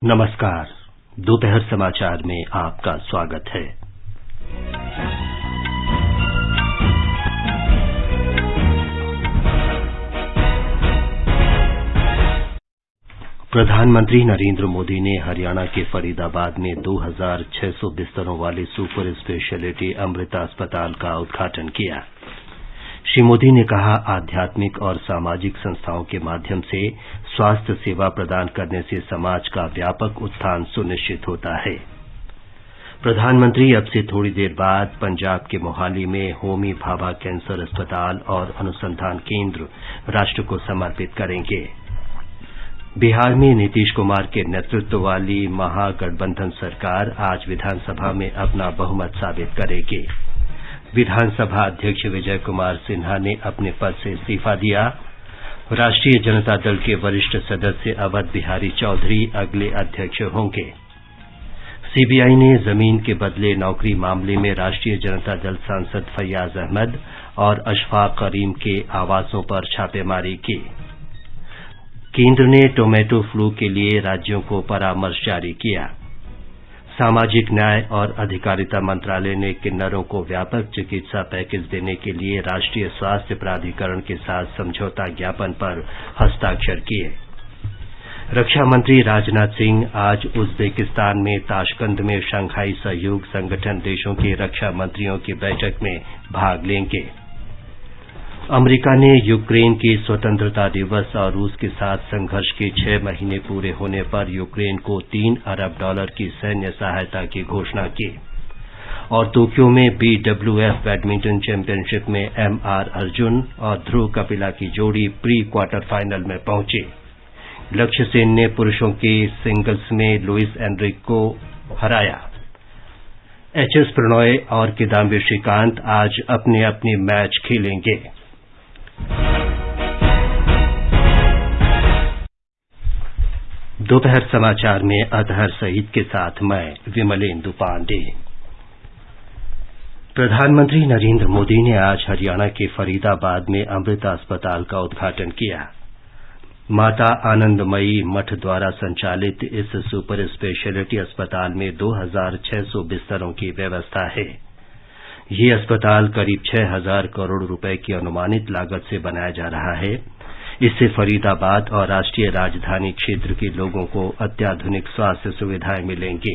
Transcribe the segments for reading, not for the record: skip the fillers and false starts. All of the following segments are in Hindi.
नमस्कार। दोपहर समाचार में आपका स्वागत है। प्रधानमंत्री नरेंद्र मोदी ने हरियाणा के फरीदाबाद में 2600 बिस्तरों वाले सुपर स्पेशलिटी अमृता अस्पताल का उद्घाटन किया। श्री मोदी ने कहा, आध्यात्मिक और सामाजिक संस्थाओं के माध्यम से स्वास्थ्य सेवा प्रदान करने से समाज का व्यापक उत्थान सुनिश्चित होता है। प्रधानमंत्री अब से थोड़ी देर बाद पंजाब के मोहाली में होमी भाभा कैंसर अस्पताल और अनुसंधान केंद्र राष्ट्र को समर्पित करेंगे। बिहार में नीतीश कुमार के नेतृत्व वाली महागठबंधन सरकार आज विधानसभा में अपना बहुमत साबित करेगी। विधानसभा अध्यक्ष विजय कुमार सिन्हा ने अपने पद से इस्तीफा दिया। राष्ट्रीय जनता दल के वरिष्ठ सदस्य अवध बिहारी चौधरी अगले अध्यक्ष होंगे। सीबीआई ने जमीन के बदले नौकरी मामले में राष्ट्रीय जनता दल सांसद फैयाज अहमद और अशफाक करीम के आवासों पर छापेमारी की। केंद्र ने टोमेटो फ्लू के लिए राज्यों को परामर्श जारी किया। सामाजिक न्याय और अधिकारिता मंत्रालय ने किन्नरों को व्यापक चिकित्सा पैकेज देने के लिए राष्ट्रीय स्वास्थ्य प्राधिकरण के साथ समझौता ज्ञापन पर हस्ताक्षर किए। रक्षा मंत्री राजनाथ सिंह आज उज्बेकिस्तान में ताशकंद में शंघाई सहयोग संगठन देशों के रक्षा मंत्रियों की बैठक में भाग लेंगे। अमेरिका ने यूक्रेन के स्वतंत्रता दिवस और रूस के साथ संघर्ष के 6 महीने पूरे होने पर यूक्रेन को $3 अरब की सैन्य सहायता की घोषणा की। और टोक्यो में BWF बैडमिंटन चैंपियनशिप में MR अर्जुन और ध्रुव कपिला की जोड़ी प्री क्वार्टर फाइनल में पहुंची। लक्ष्य सेन ने पुरुषों के सिंगल्स में लुइस एनरिक को हराया। HS प्रणॉय और किदाम्बी श्रीकांत आज अपने अपने मैच खेलेंगे। दोपहर समाचार में अतहर सईद के साथ मैं विमलेंदु पांडे। प्रधानमंत्री नरेंद्र मोदी ने आज हरियाणा के फरीदाबाद में अमृता अस्पताल का उद्घाटन किया। माता आनंदमयी मठ द्वारा संचालित इस सुपर स्पेशलिटी अस्पताल में 2600 बिस्तरों की व्यवस्था है। ये अस्पताल करीब 6000 करोड़ रुपए की अनुमानित लागत से बनाया जा रहा है। इससे फरीदाबाद और राष्ट्रीय राजधानी क्षेत्र के लोगों को अत्याधुनिक स्वास्थ्य सुविधाएं मिलेंगी।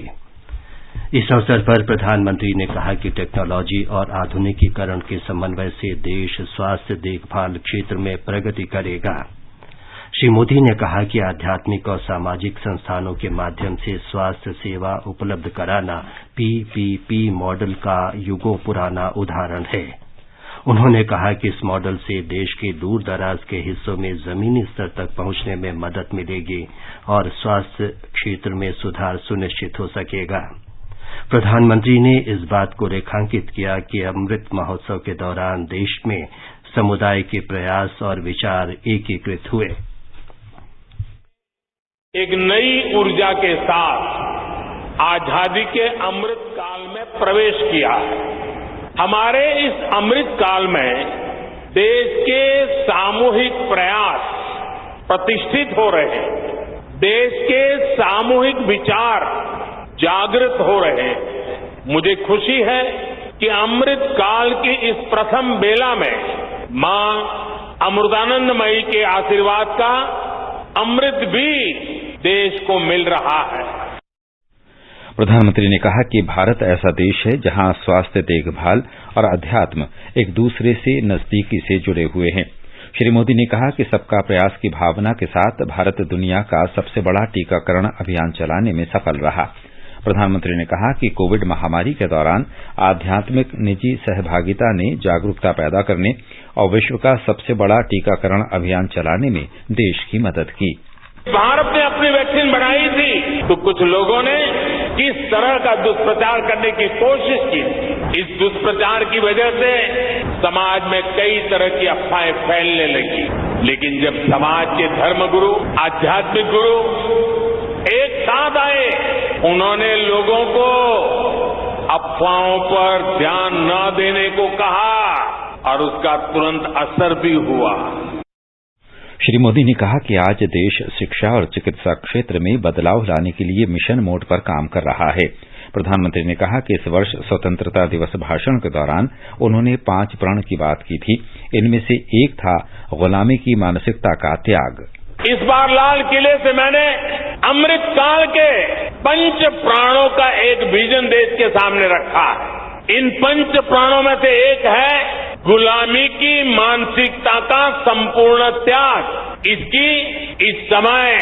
इस अवसर पर प्रधानमंत्री ने कहा कि टेक्नोलॉजी और आधुनिकीकरण के समन्वय से देश स्वास्थ्य देखभाल क्षेत्र में प्रगति करेगा। श्री मोदी ने कहा कि आध्यात्मिक और सामाजिक संस्थानों के माध्यम से स्वास्थ्य सेवा उपलब्ध कराना PPP मॉडल का युगों पुराना उदाहरण है। उन्होंने कहा कि इस मॉडल से देश के दूर दराज के हिस्सों में जमीनी स्तर तक पहुंचने में मदद मिलेगी और स्वास्थ्य क्षेत्र में सुधार सुनिश्चित हो सकेगा। प्रधानमंत्री ने इस बात को रेखांकित किया कि अमृत महोत्सव के दौरान देश में समुदाय के प्रयास और विचार एकीकृत हुए। एक नई ऊर्जा के साथ आजादी के अमृत काल में प्रवेश किया है। हमारे इस अमृत काल में देश के सामूहिक प्रयास प्रतिष्ठित हो रहे हैं। देश के सामूहिक विचार जागृत हो रहे हैं। मुझे खुशी है कि अमृत काल की इस प्रथम बेला में मां अमृतानंदमयी के आशीर्वाद का अमृत भी देश को मिल रहा है। प्रधानमंत्री ने कहा कि भारत ऐसा देश है जहां स्वास्थ्य देखभाल और अध्यात्म एक दूसरे से नजदीकी से जुड़े हुए हैं। श्री मोदी ने कहा कि सबका प्रयास की भावना के साथ भारत दुनिया का सबसे बड़ा टीकाकरण अभियान चलाने में सफल रहा। प्रधानमंत्री ने कहा कि कोविड महामारी के दौरान आध्यात्मिक निजी सहभागिता ने जागरूकता पैदा करने और विश्व का सबसे बड़ा टीकाकरण अभियान चलाने में देश की मदद की। भारत ने अपनी वैक्सीन बनाई थी तो कुछ लोगों ने किस तरह का दुष्प्रचार करने की कोशिश की। इस दुष्प्रचार की वजह से समाज में कई तरह की अफवाहें फैलने लगी। लेकिन जब समाज के धर्मगुरु, आध्यात्मिक गुरु एक साथ आए, उन्होंने लोगों को अफवाहों पर ध्यान न देने को कहा और उसका तुरंत असर भी हुआ। श्री मोदी ने कहा कि आज देश शिक्षा और चिकित्सा क्षेत्र में बदलाव लाने के लिए मिशन मोड पर काम कर रहा है। प्रधानमंत्री ने कहा कि इस वर्ष स्वतंत्रता दिवस भाषण के दौरान उन्होंने 5 प्रण की बात की थी। इनमें से एक था गुलामी की मानसिकता का त्याग। इस बार लाल किले से मैंने अमृत काल के 5 प्राणों का एक विजन देश के सामने रखा है। इन 5 प्राणों में से एक है गुलामी की मानसिकता का संपूर्ण त्याग। इसकी इस समय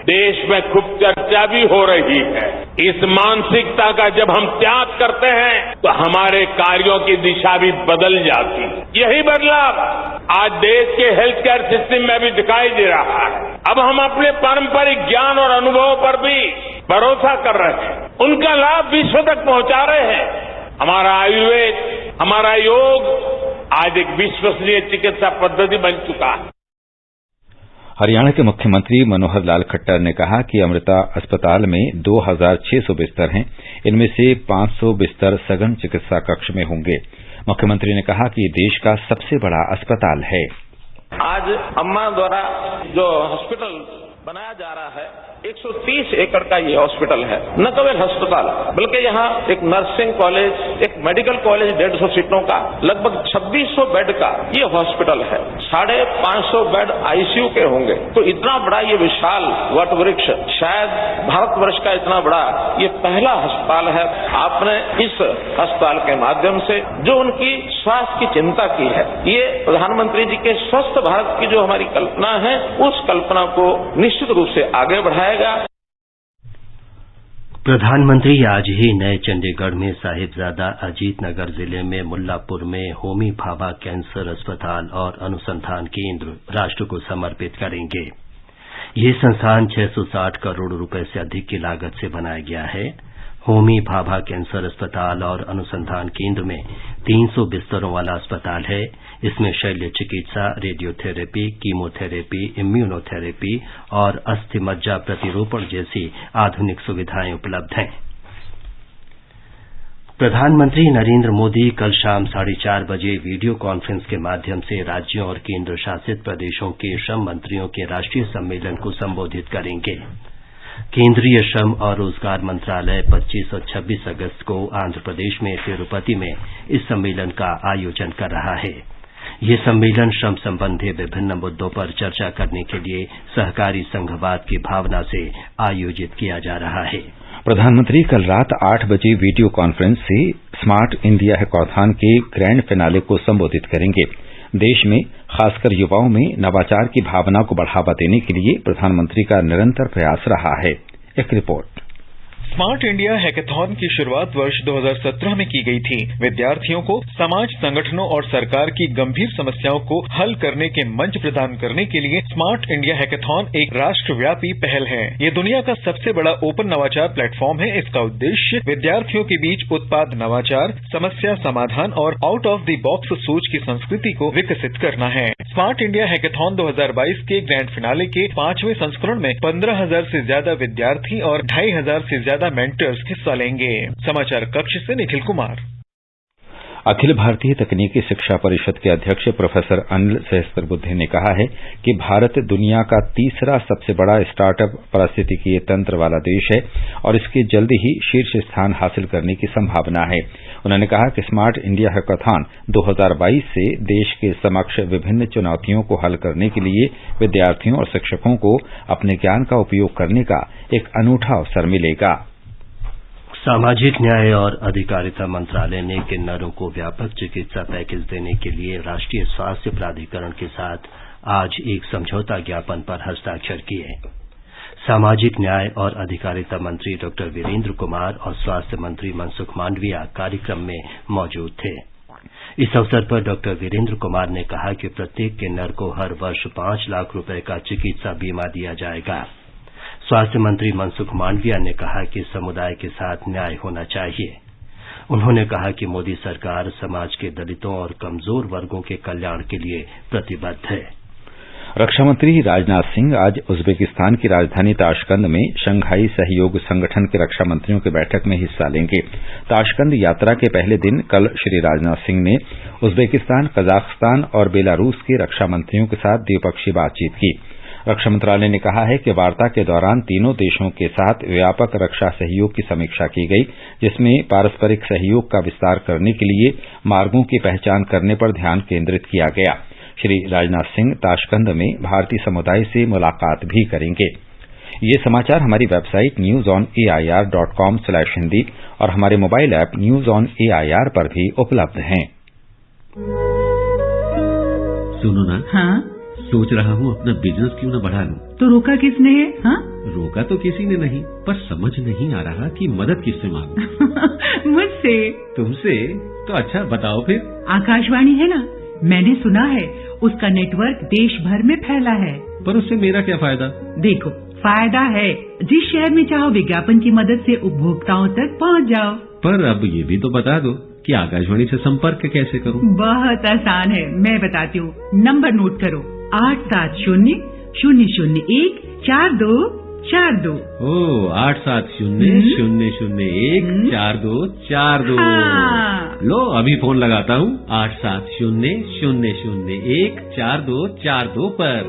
देश में खूब चर्चा भी हो रही है। इस मानसिकता का जब हम त्याग करते हैं तो हमारे कार्यों की दिशा भी बदल जाती है। यही बदलाव आज देश के हेल्थ केयर सिस्टम में भी दिखाई दे रहा है। अब हम अपने पारंपरिक ज्ञान और अनुभवों पर भी भरोसा कर रहे हैं, उनका लाभ विश्व तक पहुंचा रहे हैं। हमारा आयुर्वेद, हमारा योग आज एक विश्वसनीय चिकित्सा पद्धति बन चुका है। हरियाणा के मुख्यमंत्री मनोहर लाल खट्टर ने कहा कि अमृता अस्पताल में 2600 बिस्तर हैं। इनमें से 500 बिस्तर सघन चिकित्सा कक्ष में होंगे। मुख्यमंत्री ने कहा कि देश का सबसे बड़ा अस्पताल है। आज अम्मा द्वारा जो हॉस्पिटल बनाया जा रहा है, 130 एकड़ का ये हॉस्पिटल है। न केवल अस्पताल बल्कि यहाँ एक नर्सिंग कॉलेज, एक मेडिकल कॉलेज 150 सीटों का, लगभग 2600 बेड का ये हॉस्पिटल है। 550 बेड आईसीयू के होंगे। तो इतना बड़ा ये विशाल वट वृक्ष शायद भारतवर्ष का इतना बड़ा ये पहला अस्पताल है। आपने इस अस्पताल के माध्यम से जो उनकी स्वास्थ्य की चिंता की है, ये प्रधानमंत्री जी के स्वस्थ भारत की जो हमारी कल्पना है, उस कल्पना को निश्चित रूप से आगे बढ़ाएगा। प्रधानमंत्री आज ही नए चंडीगढ़ में साहिबजादा अजीत नगर जिले में मुल्लापुर में होमी भाभा कैंसर अस्पताल और अनुसंधान केंद्र राष्ट्र को समर्पित करेंगे। ये संस्थान 660 करोड़ रुपए से अधिक की लागत से बनाया गया है। होमी भाभा कैंसर अस्पताल और अनुसंधान केंद्र में 300 बिस्तरों वाला अस्पताल है। इसमें शल्य चिकित्सा, रेडियोथेरेपी, कीमोथेरेपी, इम्यूनोथेरेपी और अस्थि मज्जा प्रतिरूपण जैसी आधुनिक सुविधाएं उपलब्ध हैं। प्रधानमंत्री नरेंद्र मोदी कल शाम 4:30 बजे वीडियो कॉन्फ्रेंस के माध्यम से राज्यों और केंद्र शासित प्रदेशों के श्रम मंत्रियों के राष्ट्रीय सम्मेलन को संबोधित करेंगे। केंद्रीय श्रम और रोजगार मंत्रालय 25 और 26 अगस्त को आंध्र प्रदेश में तिरुपति में इस सम्मेलन का आयोजन कर रहा है। ये सम्मेलन श्रम संबंधी विभिन्न मुद्दों पर चर्चा करने के लिए सहकारी संघवाद की भावना से आयोजित किया जा रहा है। प्रधानमंत्री कल रात 8 बजे वीडियो कॉन्फ्रेंस से स्मार्ट इंडिया हैकाथॉन के ग्रैंड फिनाले को संबोधित करेंगे। देश में खासकर युवाओं में नवाचार की भावना को बढ़ावा देने के लिए प्रधानमंत्री का निरंतर प्रयास रहा है। एक रिपोर्ट। स्मार्ट इंडिया हैकाथॉन की शुरुआत वर्ष 2017 में की गई थी। विद्यार्थियों को समाज संगठनों और सरकार की गंभीर समस्याओं को हल करने के मंच प्रदान करने के लिए स्मार्ट इंडिया हैकाथॉन एक राष्ट्रव्यापी पहल है। ये दुनिया का सबसे बड़ा ओपन नवाचार प्लेटफॉर्म है। इसका उद्देश्य विद्यार्थियों के बीच उत्पाद नवाचार, समस्या समाधान और आउट ऑफ द बॉक्स सोच की संस्कृति को विकसित करना है। स्मार्ट इंडिया हैकाथॉन 2022 के ग्रैंड फिनाले के 5वें संस्करण में 15,000 से ज्यादा विद्यार्थी और 2,500 से ज्यादा मेंटर्स हिस्सा लेंगे। समाचार कक्ष से निखिल कुमार। अखिल भारतीय तकनीकी शिक्षा परिषद के अध्यक्ष प्रोफेसर अनिल सहस्त्रबुद्धे ने कहा है कि भारत दुनिया का तीसरा सबसे बड़ा स्टार्टअप पारिस्थितिकीय तंत्र वाला देश है और इसके जल्द ही शीर्ष स्थान हासिल करने की संभावना है। उन्होंने कहा कि स्मार्ट इंडिया हैकाथॉन 2022 से देश के समक्ष विभिन्न चुनौतियों को हल करने के लिए विद्यार्थियों और शिक्षकों को अपने ज्ञान का उपयोग करने का एक अनूठा अवसर मिलेगा। सामाजिक न्याय और अधिकारिता मंत्रालय ने किन्नरों को व्यापक चिकित्सा पैकेज देने के लिए राष्ट्रीय स्वास्थ्य प्राधिकरण के साथ आज एक समझौता ज्ञापन पर हस्ताक्षर किए। सामाजिक न्याय और अधिकारिता मंत्री डॉ वीरेंद्र कुमार और स्वास्थ्य मंत्री मनसुख मांडविया कार्यक्रम में मौजूद थे। इस अवसर पर डॉ वीरेंद्र कुमार ने कहा कि प्रत्येक किन्नर को हर वर्ष 5 लाख रुपए का चिकित्सा बीमा दिया जाएगा। स्वास्थ्य मंत्री मनसुख मांडविया ने कहा कि समुदाय के साथ न्याय होना चाहिए। उन्होंने कहा कि मोदी सरकार समाज के दलितों और कमजोर वर्गों के कल्याण के लिए प्रतिबद्ध है। रक्षा मंत्री राजनाथ सिंह आज उज्बेकिस्तान की राजधानी ताशकंद में शंघाई सहयोग संगठन के रक्षा मंत्रियों की बैठक में हिस्सा लेंगे। ताशकंद यात्रा के पहले दिन कल श्री राजनाथ सिंह ने उज्बेकिस्तान, कजाख्स्तान और बेलारूस के रक्षा मंत्रियों के साथ द्विपक्षीय बातचीत की। रक्षा मंत्रालय ने कहा है कि वार्ता के दौरान तीनों देशों के साथ व्यापक रक्षा सहयोग की समीक्षा की गई, जिसमें पारस्परिक सहयोग का विस्तार करने के लिए मार्गों की पहचान करने पर ध्यान केंद्रित किया गया। श्री राजनाथ सिंह ताशकंद में भारतीय समुदाय से मुलाकात भी करेंगे। ये समाचार हमारी वेबसाइट newsonair.com/hindi और हमारे mobile app news on AIR पर भी उपलब्ध हैं। सुनो ना, हाँ? सोच रहा हूँ अपना बिजनेस क्यों न बढ़ा लूं। तो रोका किसने है? हाँ? रोका तो किसी ने नहीं, पर समझ नहीं आ रहा कि मदद किससे मांगूं। मुझसे। तुमसे? तो अच्छा बताओ फिर। आकाशवाणी है ना, मैंने सुना है उसका नेटवर्क देश भर में फैला है। पर उससे मेरा क्या फायदा? देखो, फायदा है, जिस शहर में चाहो विज्ञापन की मदद से उपभोक्ताओं तक पहुंच जाओ। पर अब ये भी तो बता दो कि आकाशवाणी से संपर्क कैसे करूं? बहुत आसान है, मैं बताती हूँ। नंबर नोट करो, 870-001-4242। ओ 870-001-4242। लो अभी फोन लगाता हूँ 870-001-4242 पर।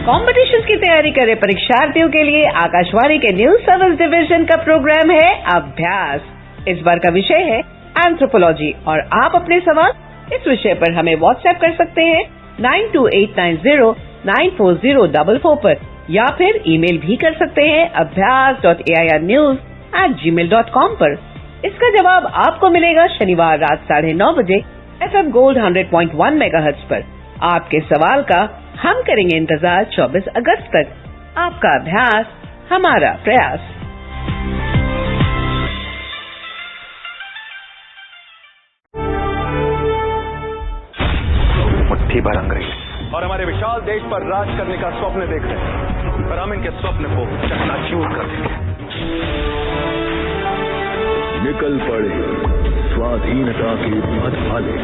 कॉम्पिटिशन की तैयारी करे परीक्षार्थियों के लिए आकाशवाणी के न्यूज सर्विस डिवीजन का प्रोग्राम है अभ्यास। इस बार का विषय है एंथ्रोपोलॉजी और आप अपने सवाल इस विषय पर हमें व्हाट्सएप कर सकते हैं 9289094044 पर, या फिर ईमेल भी कर सकते हैं abhyas.airnews@gmail.com पर। इसका जवाब आपको मिलेगा शनिवार रात 9:30 बजे FM गोल्ड 100.1 मेगाहर्ट्ज पर। आपके सवाल का हम करेंगे इंतजार 24 अगस्त तक। आपका अभ्यास हमारा प्रयास। मुट्ठी भर अंग्रेज और हमारे विशाल देश पर राज करने का स्वप्न देख रहे हैं, पर हम इनके स्वप्न को चकनाचूर कर देंगे। निकल पड़े स्वाधीनता के पथ वाले,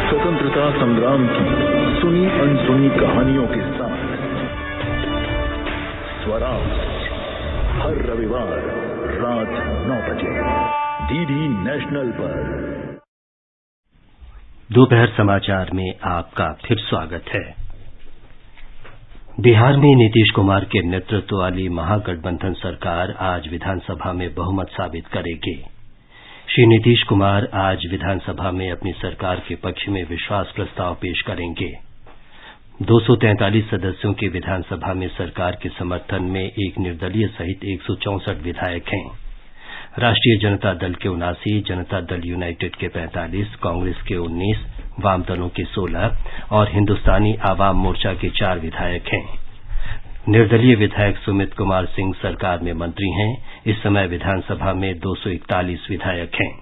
स्वतंत्रता संग्राम की सुनी अनसुनी कहानियों के साथ स्वराज हर रविवार रात 9 बजे डीडी नेशनल पर। दोपहर समाचार में आपका फिर स्वागत है। बिहार में नीतीश कुमार के नेतृत्व वाली महागठबंधन सरकार आज विधानसभा में बहुमत साबित करेगी। श्री नीतीश कुमार आज विधानसभा में अपनी सरकार के पक्ष में विश्वास प्रस्ताव पेश करेंगे। 243 सदस्यों की विधानसभा में सरकार के समर्थन में एक निर्दलीय सहित 164 विधायक हैं। राष्ट्रीय जनता दल के 79, जनता दल यूनाइटेड के 45, कांग्रेस के 19, वाम दलों के 16 और हिंदुस्तानी आवाम मोर्चा के 4 विधायक हैं। निर्दलीय विधायक सुमित कुमार सिंह सरकार में मंत्री हैं। इस समय विधानसभा में 241 विधायक हैं।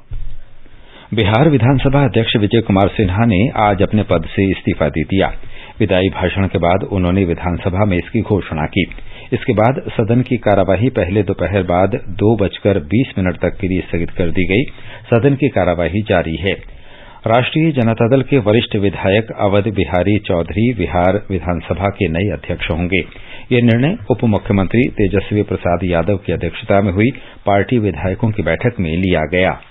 बिहार विधानसभा अध्यक्ष विजय कुमार सिन्हा ने आज अपने पद से इस्तीफा दे दिया। विदाई भाषण के बाद उन्होंने विधानसभा में इसकी घोषणा की। इसके बाद सदन की कार्यवाही पहले दोपहर बाद 2:20 तक के लिए स्थगित कर दी गई। सदन की कार्यवाही जारी है। राष्ट्रीय जनता दल के वरिष्ठ विधायक अवध बिहारी चौधरी बिहार विधानसभा के नए अध्यक्ष होंगे। यह निर्णय उप मुख्यमंत्री तेजस्वी प्रसाद यादव की अध्यक्षता में हुई पार्टी विधायकों की बैठक में लिया गया।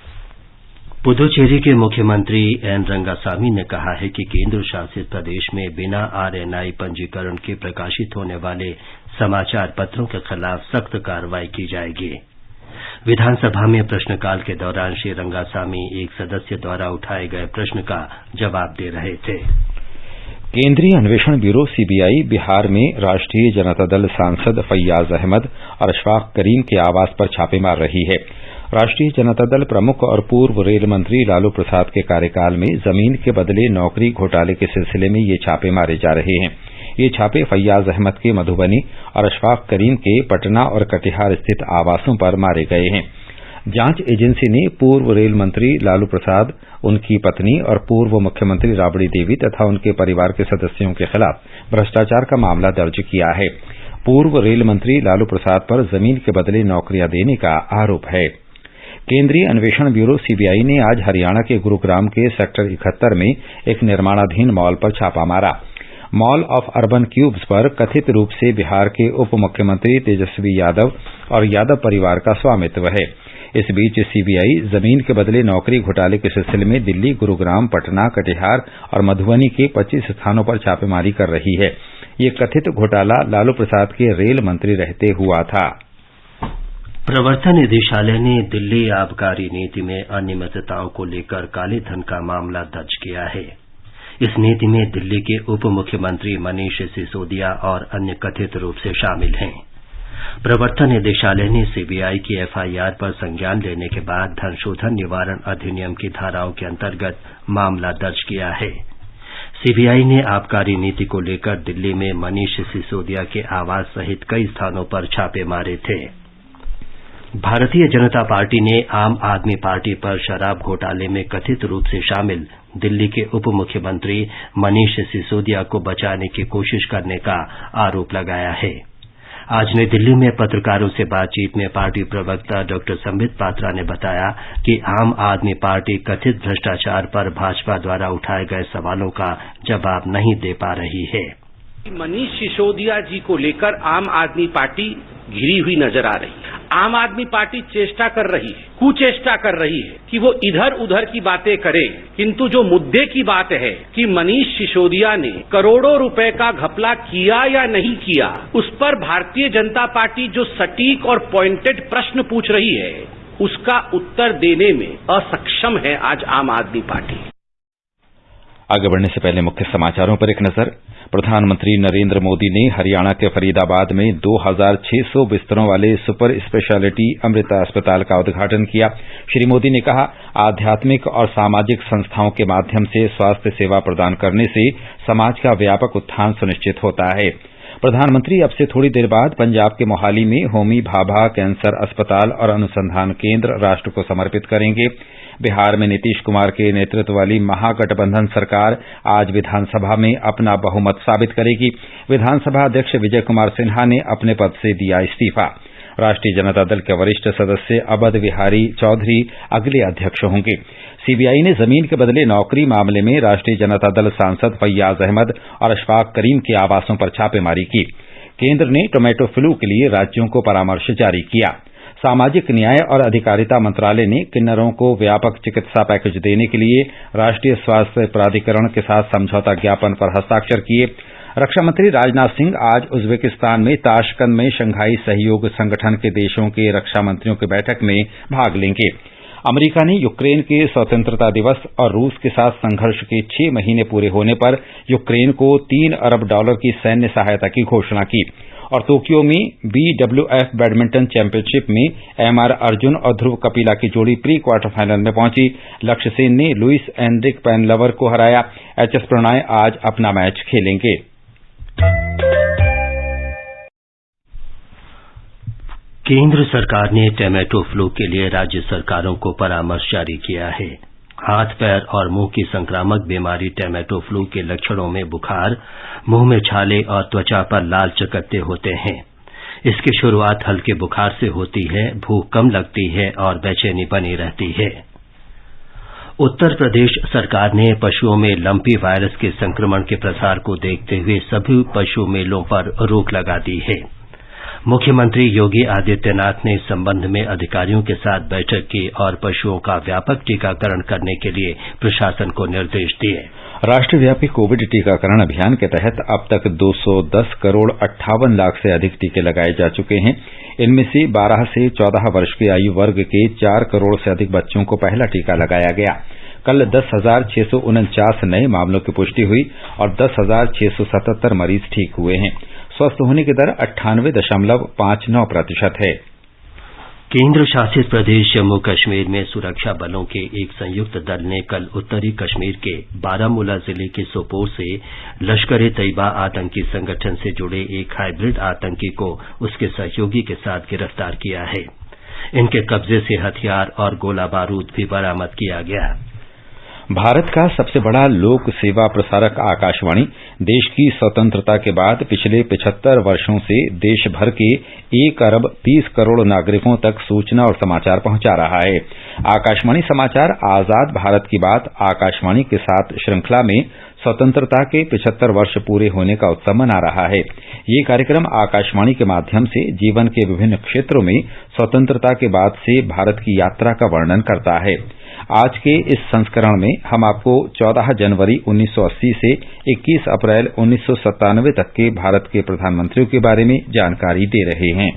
पुदुचेरी के मुख्यमंत्री एन रंगासामी ने कहा है कि केंद्र शासित प्रदेश में बिना आरएनआई पंजीकरण के प्रकाशित होने वाले समाचार पत्रों के खिलाफ सख्त कार्रवाई की जाएगी। विधानसभा में प्रश्नकाल के दौरान श्री रंगासामी एक सदस्य द्वारा उठाए गए प्रश्न का जवाब दे रहे थे। केंद्रीय अन्वेषण ब्यूरो सीबीआई बिहार में राष्ट्रीय जनता दल सांसद फैयाज अहमद और अशफाक करीम के आवास पर छापे मार रही है। राष्ट्रीय जनता दल प्रमुख और पूर्व रेल मंत्री लालू प्रसाद के कार्यकाल में जमीन के बदले नौकरी घोटाले के सिलसिले में ये छापे मारे जा रहे हैं। ये छापे फैयाज अहमद के मधुबनी और अशफाक करीम के पटना और कटिहार स्थित आवासों पर मारे गए हैं। जांच एजेंसी ने पूर्व रेल मंत्री लालू प्रसाद, उनकी पत्नी और पूर्व मुख्यमंत्री राबड़ी देवी तथा उनके परिवार के सदस्यों के खिलाफ भ्रष्टाचार का मामला दर्ज किया है। पूर्व रेल मंत्री लालू प्रसाद पर जमीन के बदले नौकरियां देने का आरोप है। केंद्रीय अन्वेषण ब्यूरो सीबीआई ने आज हरियाणा के गुरुग्राम के सेक्टर 71 में एक निर्माणाधीन मॉल पर छापा मारा। मॉल ऑफ अर्बन क्यूब्स पर कथित रूप से बिहार के उप मुख्यमंत्री तेजस्वी यादव और यादव परिवार का स्वामित्व है। इस बीच सीबीआई जमीन के बदले नौकरी घोटाले के सिलसिले में दिल्ली, गुरुग्राम, पटना, कटिहार और मधुबनी के 25 स्थानों पर छापेमारी कर रही है। ये कथित घोटाला लालू प्रसाद के रेल मंत्री रहते हुआ था। प्रवर्तन निदेशालय ने दिल्ली आबकारी नीति में अनियमितताओं को लेकर काले धन का मामला दर्ज किया है। इस नीति में दिल्ली के उप मुख्यमंत्री मनीष सिसोदिया और अन्य कथित रूप से शामिल हैं। प्रवर्तन निदेशालय ने सीबीआई की एफआईआर पर संज्ञान लेने के बाद धन शोधन निवारण अधिनियम की धाराओं के अंतर्गत मामला दर्ज किया है। सीबीआई ने आबकारी नीति को लेकर दिल्ली में मनीष सिसोदिया के आवास सहित कई स्थानों पर छापे मारे थे। भारतीय जनता पार्टी ने आम आदमी पार्टी पर शराब घोटाले में कथित रूप से शामिल दिल्ली के उप मुख्यमंत्री मनीष सिसोदिया को बचाने की कोशिश करने का आरोप लगाया है। आज नई दिल्ली में पत्रकारों से बातचीत में पार्टी प्रवक्ता डॉ संबित पात्रा ने बताया कि आम आदमी पार्टी कथित भ्रष्टाचार पर भाजपा द्वारा उठाए गए सवालों का जवाब नहीं दे पा रही है। मनीष सिसोदिया जी को लेकर आम आदमी पार्टी घिरी हुई नजर आ रही है। आम आदमी पार्टी चेष्टा कर रही है, कुचेष्टा कर रही है कि वो इधर उधर की बातें करे, किंतु जो मुद्दे की बात है कि मनीष सिसोदिया ने करोड़ों रुपए का घपला किया या नहीं किया, उस पर भारतीय जनता पार्टी जो सटीक और पॉइंटेड प्रश्न पूछ रही है, उसका उत्तर देने में असक्षम है आज आम आदमी पार्टी। आगे बढ़ने से पहले मुख्य समाचारों पर एक नजर। प्रधानमंत्री नरेंद्र मोदी ने हरियाणा के फरीदाबाद में 2600 बिस्तरों वाले सुपर स्पेशलिटी अमृता अस्पताल का उद्घाटन किया। श्री मोदी ने कहा, आध्यात्मिक और सामाजिक संस्थाओं के माध्यम से स्वास्थ्य सेवा प्रदान करने से समाज का व्यापक उत्थान सुनिश्चित होता है। प्रधानमंत्री अब से थोड़ी देर बाद पंजाब के मोहाली में होमी भाभा कैंसर अस्पताल और अनुसंधान केंद्र राष्ट्र को समर्पित करेंगे। बिहार में नीतीश कुमार के नेतृत्व वाली महागठबंधन सरकार आज विधानसभा में अपना बहुमत साबित करेगी। विधानसभा अध्यक्ष विजय कुमार सिन्हा ने अपने पद से दिया इस्तीफा। राष्ट्रीय जनता दल के वरिष्ठ सदस्य अवध बिहारी चौधरी अगले अध्यक्ष होंगे। सीबीआई ने जमीन के बदले नौकरी मामले में राष्ट्रीय जनता दल सांसद फैयाज अहमद और अशफाक करीम के आवासों पर छापेमारी की। केंद्र ने टोमेटो फ्लू के लिए राज्यों को परामर्श जारी किया। सामाजिक न्याय और अधिकारिता मंत्रालय ने किन्नरों को व्यापक चिकित्सा पैकेज देने के लिए राष्ट्रीय स्वास्थ्य प्राधिकरण के साथ समझौता ज्ञापन पर हस्ताक्षर किए। रक्षा मंत्री राजनाथ सिंह आज उज्बेकिस्तान में ताशकंद में शंघाई सहयोग संगठन के देशों के रक्षा मंत्रियों की बैठक में भाग लेंगे। अमेरिका ने यूक्रेन के स्वतंत्रता दिवस और रूस के साथ संघर्ष के 6 महीने पूरे होने पर यूक्रेन को $3 अरब की सैन्य सहायता की घोषणा की। और टोक्यो में BWF बैडमिंटन चैंपियनशिप में एमआर अर्जुन और ध्रुव कपिला की जोड़ी प्री क्वार्टर फाइनल में पहुंची। लक्ष्य सेन ने लुइस एनरिक पेनलवर को हराया। एचएस प्रणॉय आज अपना मैच खेलेंगे। केंद्र सरकार ने टोमेटो फ्लू के लिए राज्य सरकारों को परामर्श जारी किया है। हाथ, पैर और मुंह की संक्रामक बीमारी टोमेटो फ्लू के लक्षणों में बुखार, मुंह में छाले और त्वचा पर लाल चकत्ते होते हैं। इसकी शुरुआत हल्के बुखार से होती है, भूख कम लगती है और बेचैनी बनी रहती है। उत्तर प्रदेश सरकार ने पशुओं में लंपी वायरस के संक्रमण के प्रसार को देखते हुए सभी पशु मेलों पर रोक लगा दी है। मुख्यमंत्री योगी आदित्यनाथ ने इस संबंध में अधिकारियों के साथ बैठक की और पशुओं का व्यापक टीकाकरण करने के लिए प्रशासन को निर्देश दिए। राष्ट्रव्यापी कोविड टीकाकरण अभियान के तहत अब तक 210 करोड़ 58 लाख से अधिक टीके लगाए जा चुके हैं। इनमें से 12 से 14 वर्ष के आयु वर्ग के 4 करोड़ से अधिक बच्चों को पहला टीका लगाया गया। कल 10,649 नए मामलों की पुष्टि हुई और 10,677 मरीज ठीक हुए हैं। स्वस्थ होने की दर 98.59% है। केंद्र शासित प्रदेश जम्मू कश्मीर में सुरक्षा बलों के एक संयुक्त दल ने कल उत्तरी कश्मीर के बारामूला जिले के सोपोर से लश्कर-ए-तैयबा आतंकी संगठन से जुड़े एक हाइब्रिड आतंकी को उसके सहयोगी के साथ गिरफ्तार किया है। इनके कब्जे से हथियार और गोला बारूद भी बरामद किया गया। भारत का सबसे बड़ा लोक सेवा प्रसारक आकाशवाणी देश की स्वतंत्रता के बाद पिछले 75 वर्षों से देश भर के 1 अरब 30 करोड़ नागरिकों तक सूचना और समाचार पहुंचा रहा है। आकाशवाणी समाचार आजाद भारत की बात आकाशवाणी के साथ श्रृंखला में स्वतंत्रता के 75 वर्ष पूरे होने का उत्सव मना रहा है। ये कार्यक्रम आकाशवाणी के माध्यम से जीवन के विभिन्न क्षेत्रों में स्वतंत्रता के बाद से भारत की यात्रा का वर्णन करता है। आज के इस संस्करण में हम आपको 14 जनवरी 1980 से 21 अप्रैल 1997 तक के भारत के प्रधानमंत्रियों के बारे में जानकारी दे रहे हैं।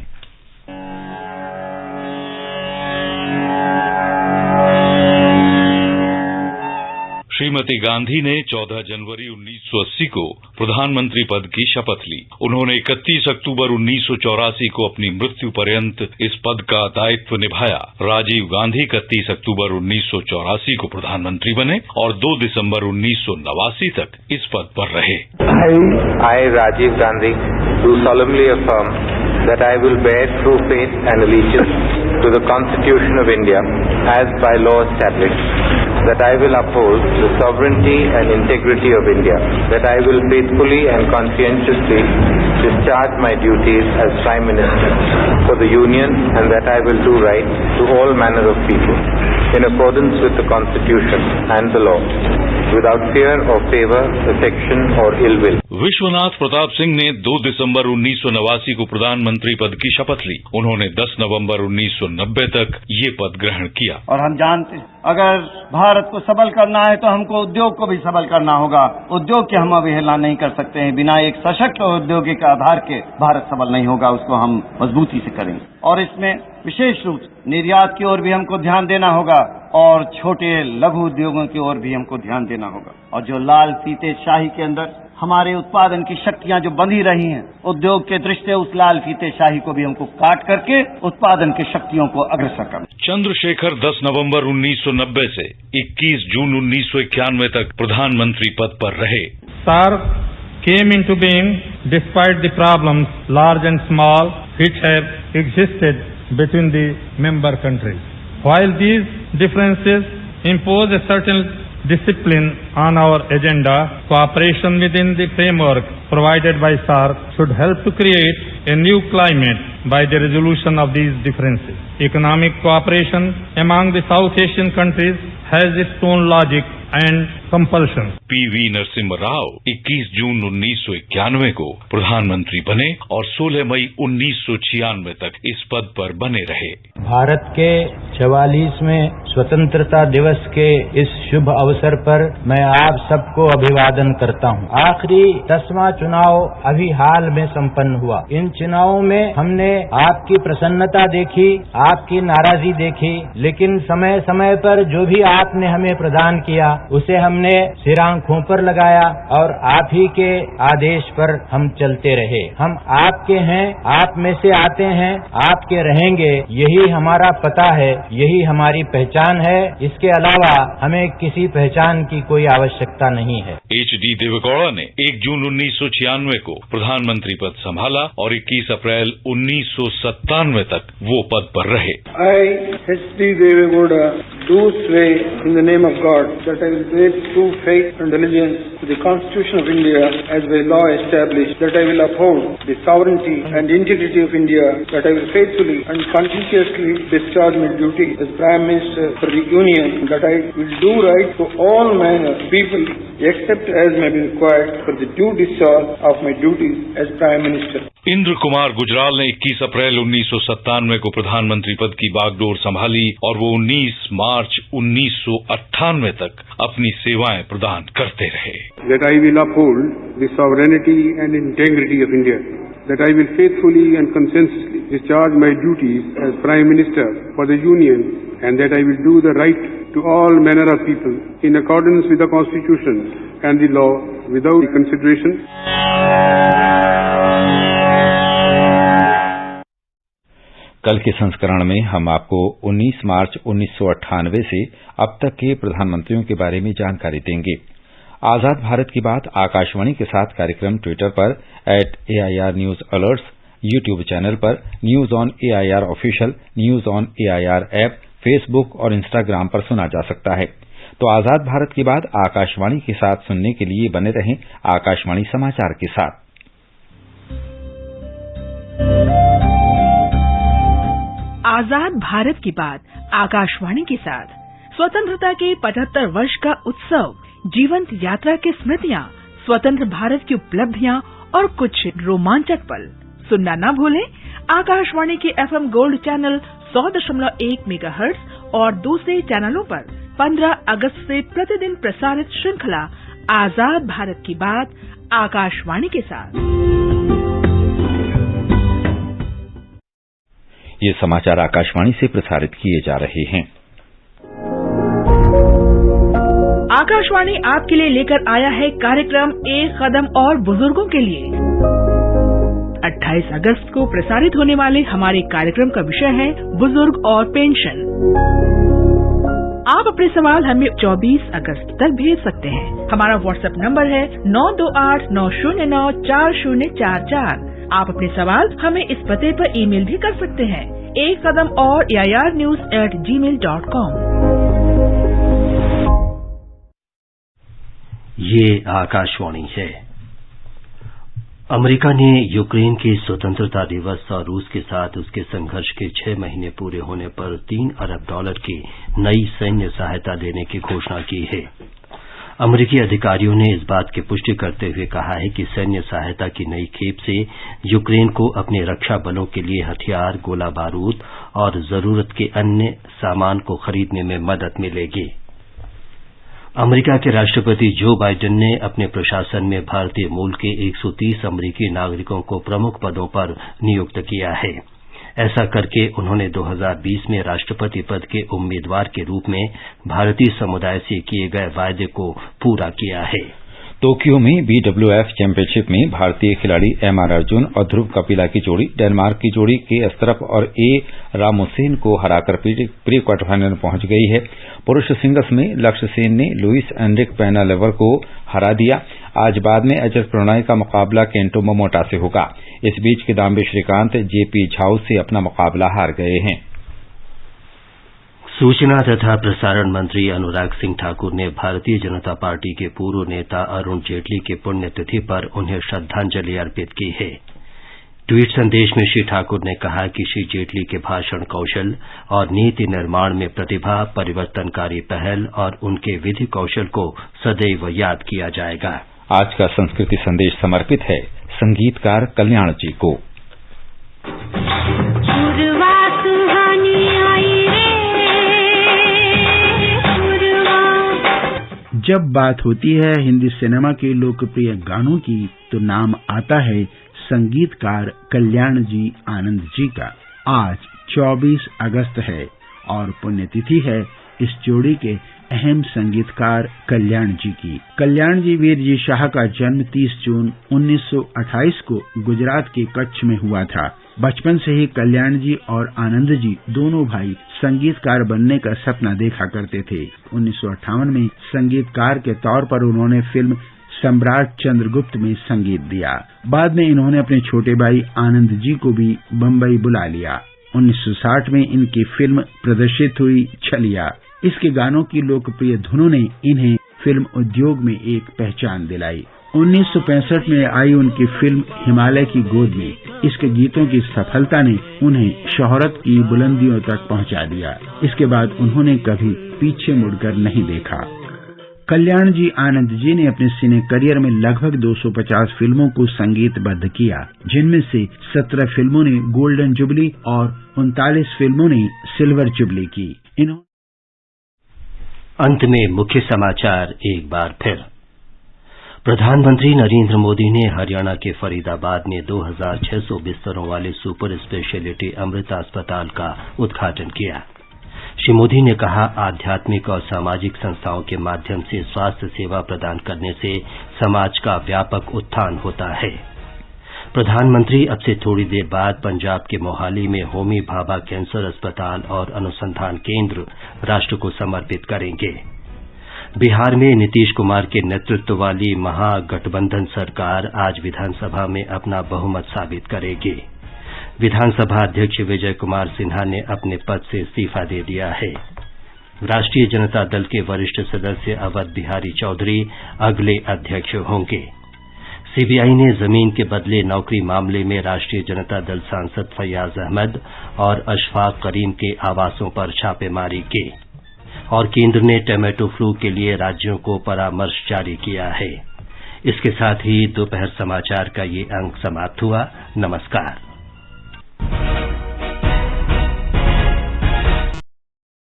श्रीमती गांधी ने 14 जनवरी 1980 को प्रधानमंत्री पद की शपथ ली। उन्होंने 31 अक्टूबर 1984 को अपनी मृत्यु पर्यंत इस पद का दायित्व निभाया। राजीव गांधी 31 अक्टूबर 1984 को प्रधानमंत्री बने और 2 दिसंबर 1989 तक इस पद पर रहे। I, Rajiv Gandhi, do solemnly affirm that I will bear true faith and allegiance to the Constitution of India as by law established, that I will uphold the sovereignty and integrity of India, that I will faithfully and conscientiously discharge my duties as Prime Minister for the Union, and that I will do right to all manner of people in accordance with the Constitution and the law, without fear or favor, affection or ill will. Vishwanath Pratap Singh ने 2 दिसंबर 1989 को प्रधानमंत्री पद की शपथ ली। उन्होंने 10 नवंबर 1990 तक ये पद ग्रहण किया। और हम जानते हैं अगर भारत को सबल करना है तो हमको उद्योग को भी सबल करना होगा। उद्योग की हम अवहेलना नहीं कर सकते हैं। बिना एक सशक्त औद्योगिक आधार के भारत सबल नहीं होगा, उसको हम मजबूती से करेंगे। और इसमें विशेष रूप से निर्यात की ओर भी हमको ध्यान देना होगा और छोटे लघु उद्योगों की ओर भी हमको ध्यान देना होगा। और जो लाल फीते शाही के अंदर हमारे उत्पादन की शक्तियां जो बंधी रही हैं, उद्योग के दृष्टि उस लाल फीते शाही को भी हमको काट करके उत्पादन की शक्तियों को अग्रसर करना। चंद्रशेखर 10 नवंबर 1990 से 21 जून 1991 तक प्रधानमंत्री पद पर रहे। SAARC came into being despite the problems, large and small, which have existed between the member countries. While these differences impose a certain discipline on our agenda, cooperation within the framework provided by SAARC should help to create a new climate by the resolution of these differences. Economic cooperation among the South Asian countries has its own logic and compulsion. PV Narasimha Rao 21 जून 1991 को प्रधानमंत्री बने और 16 मई 1996 तक इस पद पर बने रहे। भारत के 44वें स्वतंत्रता दिवस के इस शुभ अवसर पर मैं आप सबको अभिवादन करता हूं। आखिरी 10वां चुनाव अभी हाल में संपन्न हुआ। इन चुनावों में हमने आपकी प्रसन्नता देखी, आपकी नाराजगी देखी, लेकिन समय समय पर जो भी आपने हमें प्रदान किया उसे हमने सिर आंखों पर लगाया और आप ही के आदेश पर हम चलते रहे। हम आपके हैं, आप में से आते हैं, आपके रहेंगे, यही हमारा पता है, यही हमारी पहचान है। इसके अलावा हमें किसी पहचान की कोई आवश्यकता नहीं है। HD देवेगौड़ा ने 1 जून 1996 को प्रधानमंत्री पद संभाला और 21 अप्रैल 1997 तक वो पद पर रहे। I, HD Deve Gowda, do swear in the name of God that I will bear true faith and allegiance to the Constitution of India as by law established, that I will uphold the sovereignty and integrity of India, that I will faithfully and conscientiously discharge my duty as Prime Minister for the Union, that I will do right to all manner of people except as may be required for the due discharge of my duties as Prime Minister. Indra Kumar Gujral ने 21 अप्रैल 1997 को प्रधानमंत्री पद की बागडोर संभाली और वो 19 मार्च 1998 तक अपनी सेवाएं प्रदान करते रहे। That I will uphold the sovereignty and integrity of India, that I will faithfully and conscientiously discharge my duties as Prime Minister for the Union, and that I will do the right to all manner of people in accordance with the Constitution and the law, without consideration. कल के संस्करण में हम आपको 19 मार्च 1998 से अब तक के प्रधानमंत्रियों के बारे में जानकारी देंगे। आजाद भारत की बात आकाशवाणी के साथ कार्यक्रम ट्विटर पर @AIR news alerts, YouTube channel पर news on AIR official, news on AIR app, Facebook और इंस्टाग्राम पर सुना जा सकता है। तो आजाद भारत के बाद आकाशवाणी के साथ सुनने के लिए बने रहें आकाशवाणी समाचार के साथ। आजाद भारत की बात आकाशवाणी के साथ। स्वतंत्रता के 75 वर्ष का उत्सव, जीवंत यात्रा की स्मृतियां, स्वतंत्र भारत की उपलब्धियां और कुछ रोमांचक पल सुनना न भूलें। आकाशवाणी के FM गोल्ड चैनल 100.1 मेगाहर्ट्ज और दूसरे चैनलों पर 15 अगस्त से प्रतिदिन प्रसारित श्रृंखला आजाद भारत की बात आकाशवाणी के साथ। ये समाचार आकाशवाणी से प्रसारित किए जा रहे हैं। आकाशवाणी आपके लिए लेकर आया है कार्यक्रम एक कदम और बुजुर्गों के लिए। 28 अगस्त को प्रसारित होने वाले हमारे कार्यक्रम का विषय है बुजुर्ग और पेंशन। आप अपने सवाल हमें 24 अगस्त तक भेज सकते हैं। हमारा व्हाट्सएप नंबर है 9289094044। आप अपने सवाल हमें इस पते पर ईमेल भी कर सकते हैं, एक कदम और airnews@gmail.com। ये आकाशवाणी है। अमेरिका ने यूक्रेन के स्वतंत्रता दिवस और रूस के साथ उसके संघर्ष के 6 महीने पूरे होने पर $3 अरब की नई सैन्य सहायता देने की घोषणा की है। अमेरिकी अधिकारियों ने इस बात की पुष्टि करते हुए कहा है कि सैन्य सहायता की नई खेप से यूक्रेन को अपने रक्षा बलों के लिए हथियार, गोला बारूद और जरूरत के अन्य सामान को खरीदने में मदद मिलेगी। अमेरिका के राष्ट्रपति जो बाइडेन ने अपने प्रशासन में भारतीय मूल के 130 अमेरिकी नागरिकों को प्रमुख पदों पर नियुक्त किया है। ऐसा करके उन्होंने 2020 में राष्ट्रपति पद के उम्मीदवार के रूप में भारतीय समुदाय से किए गए वायदे को पूरा किया है। टोक्यो में BWF चैंपियनशिप में भारतीय खिलाड़ी MR अर्जुन और ध्रुव कपिला की जोड़ी डेनमार्क की जोड़ी के एस्तरफ और A रामोसेन को हराकर प्री क्वार्टर फाइनल में पहुंच गई है। पुरुष सिंगल्स में लक्ष्य सेन ने लुइस एनरिक पेनालेवर को हरा दिया। आज बाद में HS प्रणॉय का मुकाबला केंटो मोमोटा से होगा। इस बीच किदाम्बी श्रीकांत JP झाउ से अपना मुकाबला हार गए हैं। सूचना तथा प्रसारण मंत्री अनुराग सिंह ठाकुर ने भारतीय जनता पार्टी के पूर्व नेता अरुण जेटली की पुण्यतिथि पर उन्हें श्रद्धांजलि अर्पित की है। ट्वीट संदेश में श्री ठाकुर ने कहा कि श्री जेटली के भाषण कौशल और नीति निर्माण में प्रतिभा, परिवर्तनकारी पहल और उनके विधि कौशल को सदैव याद किया जाएगा। आज का संस्कृति संदेश समर्पित है संगीतकार कल्याण जी को। जब बात होती है हिंदी सिनेमा के लोकप्रिय गानों की तो नाम आता है संगीतकार कल्याण जी आनंद जी का। आज 24 अगस्त है और पुण्यतिथि है इस जोड़ी के अहम संगीतकार कल्याण जी की। कल्याण जी वीर जी शाह का जन्म 30 जून 1928 को गुजरात के कच्छ में हुआ था। बचपन से ही कल्याण जी और आनंद जी दोनों भाई संगीतकार बनने का सपना देखा करते थे। 1958 में संगीतकार के तौर पर उन्होंने फिल्म सम्राट चंद्रगुप्त में संगीत दिया। बाद में इन्होंने अपने छोटे भाई आनंद जी को भी बम्बई बुला लिया। 1960 में इनकी फिल्म प्रदर्शित हुई छलिया। इसके गानों की लोकप्रिय धुनों ने इन्हें फिल्म उद्योग में एक पहचान दिलाई। 1965 में आई उनकी फिल्म हिमालय की गोद में इसके गीतों की सफलता ने उन्हें शोहरत की बुलंदियों तक पहुंचा दिया। इसके बाद उन्होंने कभी पीछे मुड़कर नहीं देखा। कल्याण जी आनंद जी ने अपने सिने करियर में लगभग 250 फिल्मों को संगीतबद्ध किया, जिनमें से 17 फिल्मों ने गोल्डन जुबली और 39 फिल्मों ने सिल्वर जुबली की। अंत में मुख्य समाचार एक बार फिर। प्रधानमंत्री नरेंद्र मोदी ने हरियाणा के फरीदाबाद में 2600 बिस्तरों वाले सुपर स्पेशलिटी अमृता अस्पताल का उद्घाटन किया। श्री मोदी ने कहा, आध्यात्मिक और सामाजिक संस्थाओं के माध्यम से स्वास्थ्य सेवा प्रदान करने से समाज का व्यापक उत्थान होता है। प्रधानमंत्री अब से थोड़ी देर बाद पंजाब के मोहाली में होमी भाभा कैंसर अस्पताल और अनुसंधान केंद्र राष्ट्र को समर्पित करेंगे। बिहार में नीतीश कुमार के नेतृत्व वाली महागठबंधन सरकार आज विधानसभा में अपना बहुमत साबित करेगी। विधानसभा अध्यक्ष विजय कुमार सिन्हा ने अपने पद से इस्तीफा दे दिया है। राष्ट्रीय जनता दल के वरिष्ठ सदस्य अवध बिहारी चौधरी अगले अध्यक्ष होंगे। सीबीआई ने जमीन के बदले नौकरी मामले में राष्ट्रीय जनता दल सांसद फैयाज अहमद और अशफाक करीम के आवासों पर छापेमारी की। और केंद्र ने टोमेटो फ्लू के लिए राज्यों को परामर्श जारी किया है। इसके साथ ही दोपहर समाचार का ये अंक समाप्त हुआ। नमस्कार।